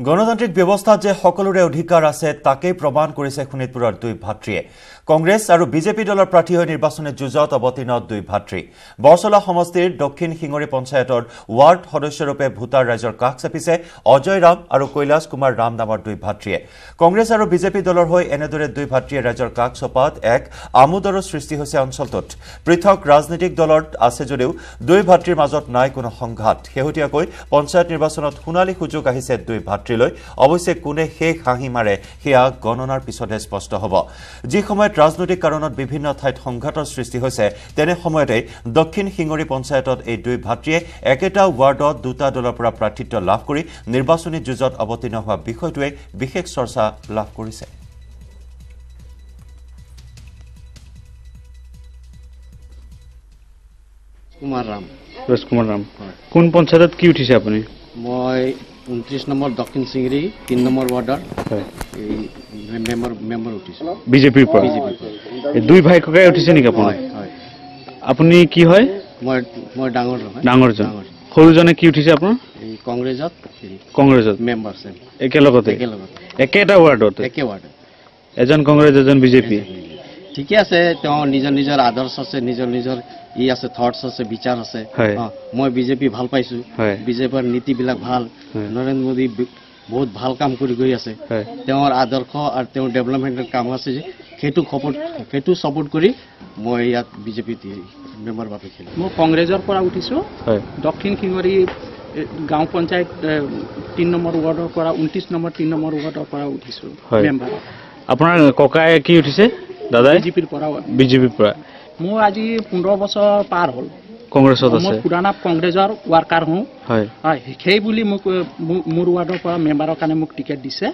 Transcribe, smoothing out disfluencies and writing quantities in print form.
গণতান্ত্ৰিক ব্যৱস্থাত যে সকলোৰে অধিকাৰ আছে তাকেই প্ৰমাণ কৰিছে শোণিতপুৰৰ দুই ভাতৃয়ে কংগ্ৰেছ আৰু বিজেপি দলৰ প্ৰাৰ্থী হৈ নিৰ্বাচনী যুঁজত অৱতীৰ্ণ দুই ভাতৃ বৰছলা সমষ্টিৰ দক্ষিণ সিঙৰি পঞ্চায়তৰ ৱাৰ্ড সদস্যৰূপে ভোটাৰ ৰাইজৰ কাষ চাপিছে অজয় ৰাম আৰু কৈলাশ কুমাৰ ৰাম নামৰ দুই ভাতৃয়ে কংগ্ৰেছ আৰু বিজেপি দলৰ হৈ এনেদৰে দুই ভাতৃয়ে ৰাইজৰ কাষ চপাত এক আমোদৰ সৃষ্টি হৈছে অঞ্চলটোত পৃথক ৰাজনৈতিক দলত আছে যদিও দুই ভাতৃৰ মাজত নাই কোনো সংঘাত শেহতীয়াকৈ পঞ্চায়ত নিৰ্বাচনত সোণালী সুযোগ আহিছে দুই ভাতৃলৈ অৱশ্যে কোনে শেষ হাঁহি মাৰে সেয়া গণনাৰ পিছতহে স্পষ্ট হ'ব যি সময়ত ৰাজনৈতিক কাৰণত বিভিন্ন ঠাইত সংঘাতৰ সৃষ্টি হৈছে তেনে সময়তে দক্ষিণ সিঙৰি পঞ্চায়তত এই দুই ভাতৃয়ে একেটা ৱাৰ্ডত দুটা দলৰ পৰা প্ৰাৰ্থিত্ব লাভ কৰি নিৰ্বাচনী যুঁজত অৱতীৰ্ণ হোৱা বিষয়টোৱে বিশেষ চৰ্চা লাভ কৰিছে কুমাৰ ৰাম কোন পঞ্চায়তত কি উঠিছে আপুনি মই 29 নম্বৰ দক্ষিণ সিংৰি 3 নম্বৰ ৱাৰ্ডৰ মেম্বাৰ উঠিছে বিজেপিৰ পৰা দুই ভাই ককাই উঠিছে নেকি আপুনি আপুনি কি হয় মই ডাঙৰজন সৰুজনে কি উঠিছে আপোনাৰ এই কংগ্ৰেছত মেম্বাৰ আছে একেলগতে একেটা ৱাৰ্ডত এজন কংগ্ৰেছ এজন বিজেপি ঠিকে আছে তেওঁ নিজৰ আদৰ্শ আছে নিজৰ ই আছে থটছ আছে বিচাৰ আছে মই বিজেপি ভাল পাইছো বিজেপিৰ নীতিবিলাক ভাল নৰেন্দ্ৰ মোদী বহুত ভাল কাম কৰি গৈ আছে তেওঁৰ আদৰ্শ আৰু তেওঁৰ ডেভেলপমেণ্টৰ কাম আছে সেইটো সাপোৰ্ট কৰি মই ইয়াত বিজেপি মেম্বাৰ বাবে খেলি মই কংগ্ৰেছৰ পৰা উঠিছো দক্ষিণ সিঙৰি গাঁও পঞ্চায়ত 3 নম্বৰ ৱাৰ্ডৰ পৰা 29 নম্বৰ 3 নম্বৰ ৱাৰ্ডৰ পৰা উঠিছো মেম্বাৰ আপোনাৰ ককাই কি উঠিছে দাদা বিজেপিৰ পৰা মই আজি 15 বছৰ পাৰ হ'ল কংগ্ৰেছত আছে মই পুৰাণা কংগ্ৰেছৰ ৱাৰ্কাৰ হওঁ হয় সেই বুলি মোক মোৰ ৱাৰ্ডৰ পৰা মেম্বাৰৰ কাৰণে মোক টিকেট দিছে